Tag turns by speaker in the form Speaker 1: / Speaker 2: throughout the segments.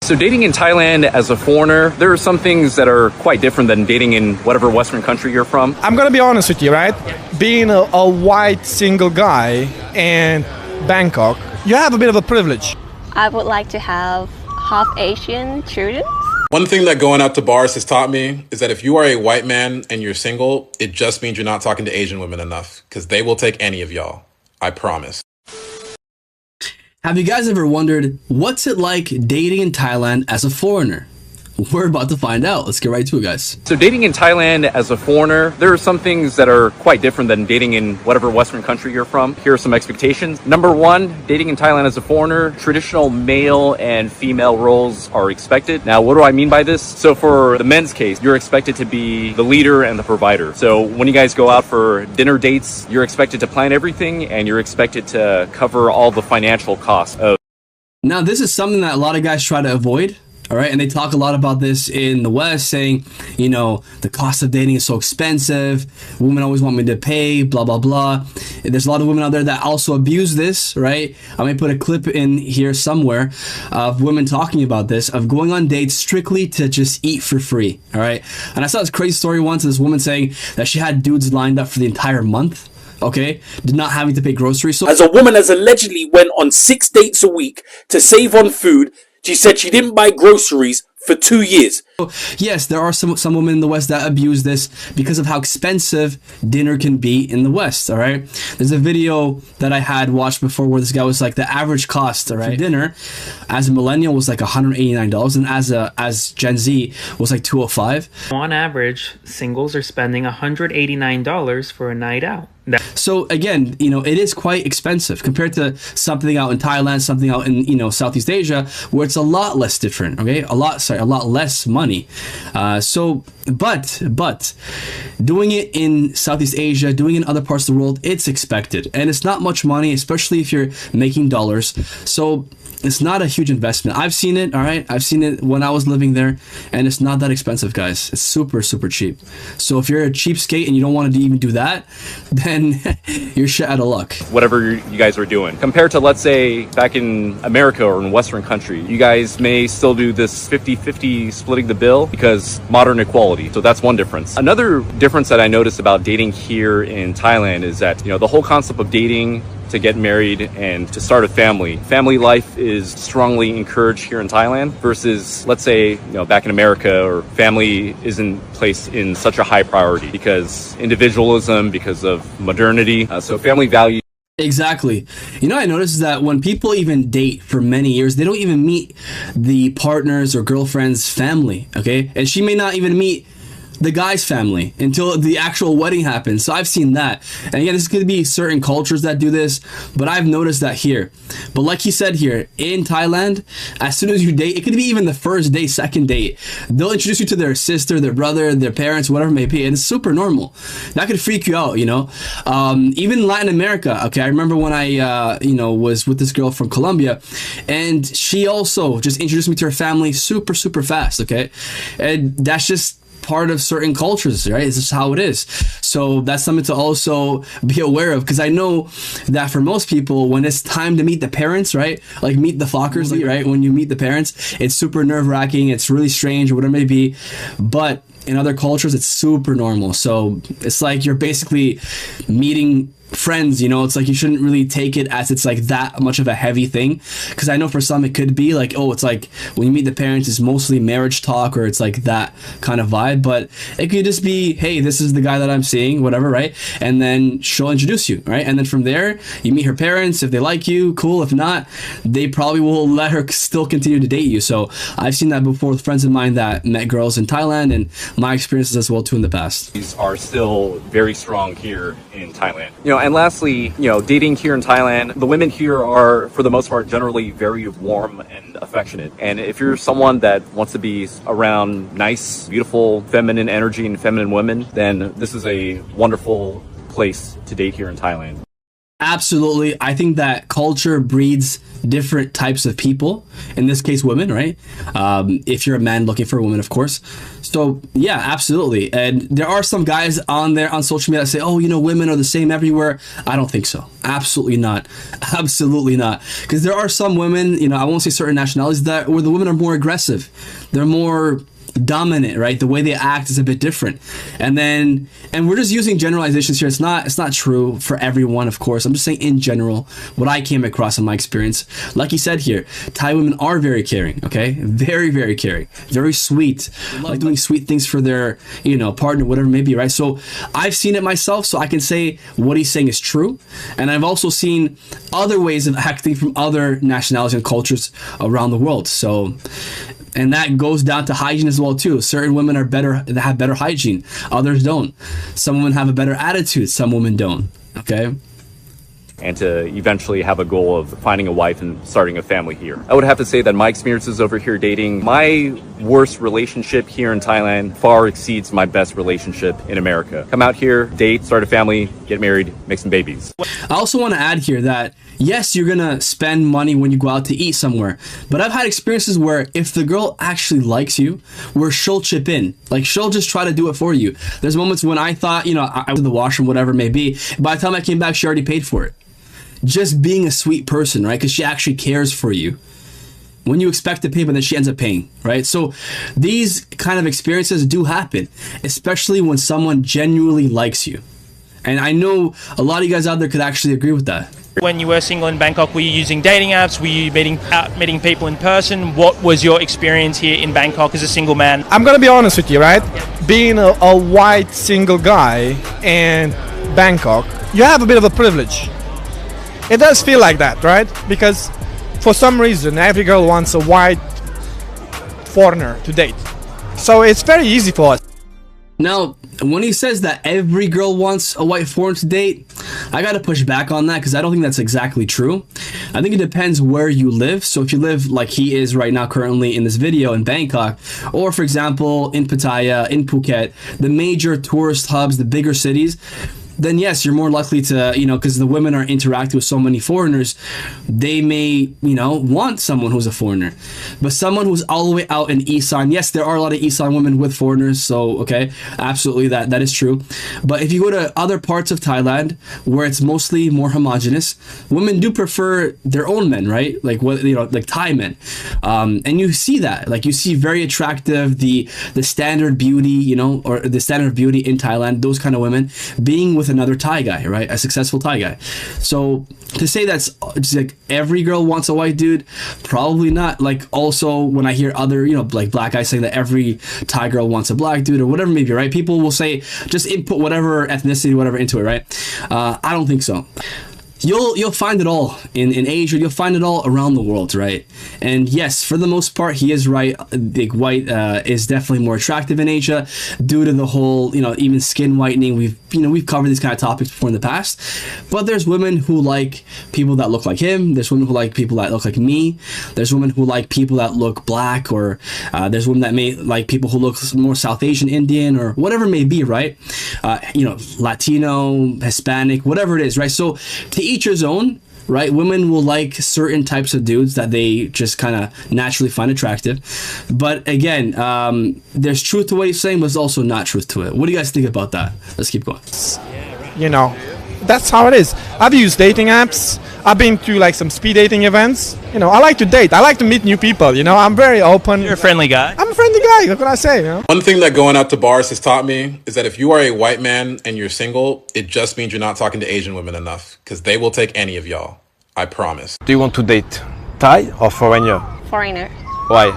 Speaker 1: So dating in Thailand as a foreigner, there are some things that are quite different than dating in whatever Western country you're from.
Speaker 2: I'm gonna be honest with you, right? Being a white single guy in Bangkok, you have a bit of a privilege.
Speaker 3: I would like to have half Asian children.
Speaker 4: One thing that going out to bars has taught me is that if you are a white man and you're single, it just means you're not talking to Asian women enough, because they will take any of y'all. I promise.
Speaker 5: Have you guys ever wondered what's it like dating in Thailand as a foreigner? We're about to find out. Let's get right to it, guys.
Speaker 1: So dating in Thailand as a foreigner, there are some things that are quite different than dating in whatever Western country you're from. Here are some expectations. Number one, dating in Thailand as a foreigner, traditional male and female roles are expected. Now, what do I mean by this? So for the men's case, you're expected to be the leader and the provider. So when you guys go out for dinner dates, you're expected to plan everything and you're expected to cover all the financial costs of.
Speaker 5: Now, this is something that a lot of guys try to avoid. All right. And they talk a lot about this in the West, saying, you know, the cost of dating is so expensive. Women always want me to pay, blah, blah, blah. There's a lot of women out there that also abuse this, right? I may put a clip in here somewhere of women talking about this, of going on dates strictly to just eat for free. All right. And I saw this crazy story once of this woman saying that she had dudes lined up for the entire month. Okay, did not having to pay groceries. So
Speaker 6: as a woman has allegedly went on 6 dates a week to save on food, she said she didn't buy groceries for 2 years.
Speaker 5: Yes, there are some women in the West that abuse this because of how expensive dinner can be in the West, all right? There's a video that I had watched before where this guy was like, the average cost, all right, for dinner as a millennial was like $189, and as Gen Z was like $205.
Speaker 7: On average, singles are spending $189 for a night out.
Speaker 5: So again, you know, it is quite expensive compared to something out in Thailand, something out in, you know, Southeast Asia, where it's a lot less different, okay? A lot less money. But doing it in Southeast Asia, doing it in other parts of the world, it's expected. And it's not much money, especially if you're making dollars. So it's not a huge investment. I've seen it, all right? I've seen it when I was living there, and it's not that expensive, guys. It's super, super cheap. So if you're a cheapskate and you don't want to even do that, then you're shit out of luck.
Speaker 1: Whatever you guys are doing. Compared to, let's say, back in America or in Western country, you guys may still do this 50-50 splitting the bill because modern equality. So that's one difference. Another difference that I noticed about dating here in Thailand is that, you know, the whole concept of dating to get married and to start a family. Family life is strongly encouraged here in Thailand versus, let's say, you know, back in America, or family isn't placed in such a high priority because individualism, because of modernity. So family value.
Speaker 5: Exactly. You know, I noticed that when people even date for many years, they don't even meet the partner's or girlfriend's family, okay? And she may not even meet the guy's family until the actual wedding happens. So I've seen that. And again, this could be certain cultures that do this, but I've noticed that here. But like he said here, in Thailand, as soon as you date, it could be even the first date, second date, they'll introduce you to their sister, their brother, their parents, whatever it may be. And it's super normal. That could freak you out, you know? Even Latin America, okay? I remember when I, was with this girl from Colombia, and she also just introduced me to her family super, super fast, okay? And that's just part of certain cultures, right? It's just how it is. So that's something to also be aware of, because I know that for most people, when it's time to meet the parents, right? Like meet the Fockers, right? When you meet the parents, it's super nerve-wracking, it's really strange, or whatever it may be. But in other cultures, it's super normal. So it's like you're basically meeting friends, you know. It's like you shouldn't really take it as it's like that much of a heavy thing, because I know for some it could be like, oh, it's like when you meet the parents, it's mostly marriage talk, or it's like that kind of vibe. But it could just be, hey, this is the guy that I'm seeing, whatever, right? And then she'll introduce you, right? And then from there you meet her parents. If they like you, cool. If not, they probably will let her still continue to date you. So I've seen that before with friends of mine that met girls in Thailand, and my experiences as well too in the past.
Speaker 1: These are still very strong here in Thailand. You know, and lastly, you know, dating here in Thailand, the women here are, for the most part, generally very warm and affectionate. And if you're someone that wants to be around nice, beautiful, feminine energy and feminine women, then this is a wonderful place to date here in Thailand.
Speaker 5: Absolutely. I think that culture breeds different types of people. In this case, women, right? If you're a man looking for a woman, of course. So yeah, absolutely. And there are some guys on there on social media that say, oh, women are the same everywhere. I don't think so. Absolutely not. Absolutely not. Because there are some women, I won't say certain nationalities, where the women are more aggressive. They're more dominant, right? The way they act is a bit different. And we're just using generalizations here. It's not true for everyone, of course. I'm just saying in general what I came across in my experience. Like you said here, Thai women are very caring, okay? Very, very caring. Very sweet. Like doing sweet things for their, partner, whatever it may be, right? So I've seen it myself, so I can say what he's saying is true. And I've also seen other ways of acting from other nationalities and cultures around the world. So, and that goes down to hygiene as well too. Certain women have better hygiene, others don't. Some women have a better attitude, some women don't. Okay.
Speaker 1: And to eventually have a goal of finding a wife and starting a family here. I would have to say that my experiences over here dating, my worst relationship here in Thailand far exceeds my best relationship in America. Come out here, date, start a family, get married, make some babies.
Speaker 5: I also want to add here that yes, you're gonna spend money when you go out to eat somewhere, but I've had experiences where if the girl actually likes you, where she'll chip in, like she'll just try to do it for you. There's moments when I thought, I went to the washroom, whatever it may be. By the time I came back, she already paid for it. Just being a sweet person, right? Because she actually cares for you. When you expect to pay, but then she ends up paying, right? So these kind of experiences do happen, especially when someone genuinely likes you. And I know a lot of you guys out there could actually agree with that.
Speaker 8: When you were single in Bangkok, were you using dating apps? Were you meeting people in person? What was your experience here in Bangkok as a single man?
Speaker 2: I'm gonna be honest with you, right? Being a white single guy in Bangkok, you have a bit of a privilege. It does feel like that, right? Because for some reason, every girl wants a white foreigner to date. So it's very easy for us.
Speaker 5: Now, when he says that every girl wants a white foreigner to date, I gotta push back on that because I don't think that's exactly true. I think it depends where you live. So if you live like he is right now currently in this video in Bangkok, or for example in Pattaya, in Phuket, the major tourist hubs, the bigger cities, then yes, you're more likely to, because the women are interacting with so many foreigners, they may, want someone who's a foreigner. But someone who's all the way out in Isan, yes, there are a lot of Isan women with foreigners, so, okay, absolutely, that is true. But if you go to other parts of Thailand, where it's mostly more homogenous, women do prefer their own men, right? Like, like Thai men. And you see that, like, you see very attractive, the standard beauty, or the standard of beauty in Thailand, those kind of women, being with another Thai guy, right? A successful Thai guy. So to say that's just like every girl wants a white dude, probably not. Like also when I hear other, like black guys saying that every Thai girl wants a black dude or whatever maybe, right? People will say just input whatever ethnicity, whatever into it, right? I don't think so. You'll find it all in Asia. You'll find it all around the world, right? And yes, for the most part, he is right. Big white is definitely more attractive in Asia due to the whole, even skin whitening. We've covered these kind of topics before in the past. But there's women who like people that look like him. There's women who like people that look like me. There's women who like people that look black, or there's women that may like people who look more South Asian, Indian, or whatever it may be, right? Latino, Hispanic, whatever it is, right? So to each his own, right? Women will like certain types of dudes that they just kind of naturally find attractive. But again, there's truth to what he's saying, but there's also not truth to it. What do you guys think about that? Let's keep going.
Speaker 2: That's how it is. I've used dating apps. I've been to like some speed dating events. I like to date. I like to meet new people. I'm very open.
Speaker 8: You're a friendly guy.
Speaker 2: I'm a friendly guy. What can I say?
Speaker 4: One thing that going out to bars has taught me is that if you are a white man and you're single, it just means you're not talking to Asian women enough, because they will take any of y'all. I promise.
Speaker 9: Do you want to date Thai or foreigner?
Speaker 3: Foreigner.
Speaker 9: Why?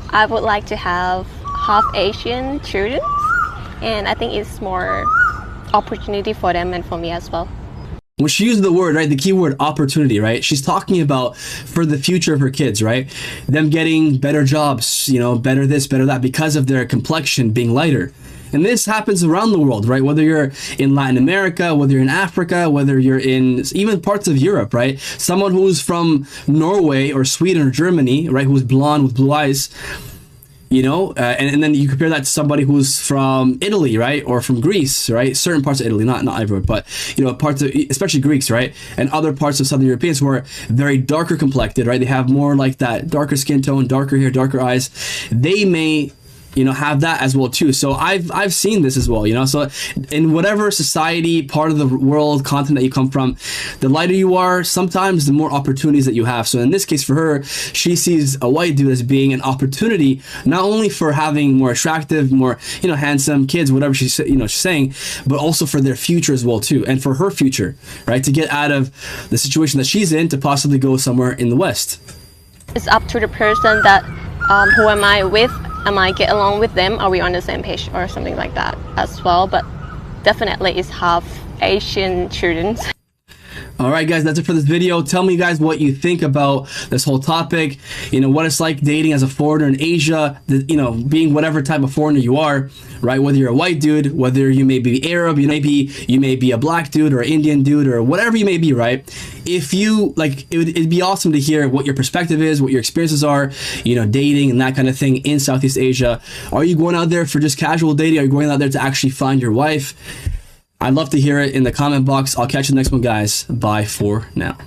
Speaker 3: I would like to have half Asian children, and I think it's more opportunity for them and for me as well.
Speaker 5: When she used the word, right, the key word opportunity, right, she's talking about for the future of her kids, right, them getting better jobs, better this, better that, because of their complexion being lighter. And this happens around the world, right? Whether you're in Latin America, whether you're in Africa, whether you're in even parts of Europe, right? Someone who's from Norway or Sweden or Germany, right, who's blonde with blue eyes, and then you compare that to somebody who's from Italy, right, or from Greece, right, certain parts of Italy, not everywhere, but parts of, especially Greeks, right, and other parts of Southern Europeans who are very darker complected, right, they have more like that darker skin tone, darker hair, darker eyes. They may have that as well too. So I've seen this as well, so in whatever society, part of the world, continent that you come from, the lighter you are, sometimes the more opportunities that you have. So in this case for her, she sees a white dude as being an opportunity, not only for having more attractive, more handsome kids, whatever she's saying, but also for their future as well too, and for her future, right, to get out of the situation that she's in to possibly go somewhere in the West.
Speaker 3: It's up to the person that who am I with? Am I get along with them? Are we on the same page or something like that as well? But definitely it's half Asian children.
Speaker 5: All right, guys, that's it for this video. Tell me, guys, what you think about this whole topic. What it's like dating as a foreigner in Asia, being whatever type of foreigner you are, right? Whether you're a white dude, whether you may be Arab, you may be a black dude or an Indian dude or whatever you may be, right? If you like, it'd be awesome to hear what your perspective is, what your experiences are, dating and that kind of thing in Southeast Asia. Are you going out there for just casual dating? Are you going out there to actually find your wife? I'd love to hear it in the comment box. I'll catch you in the next one, guys. Bye for now.